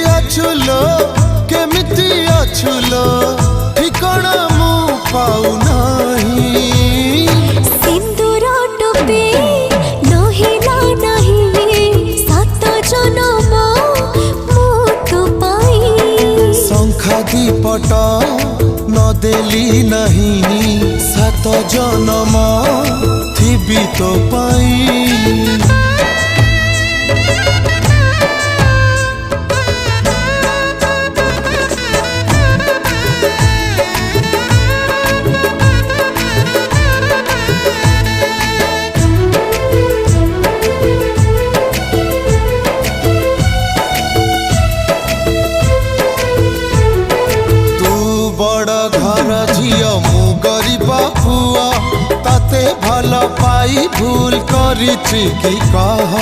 अछुलो केमिति अछुलो ठिकाना मु पाऊ नहीं। सिंदूर टोपी नहिला नहीं सात जन्म मु तो पाई। शंखा दीपट न देली नहीं सात जन्म थिबी तो पाई। झियो मु गरीब पुआ ताते भल पाई भूल करिछि कि कह।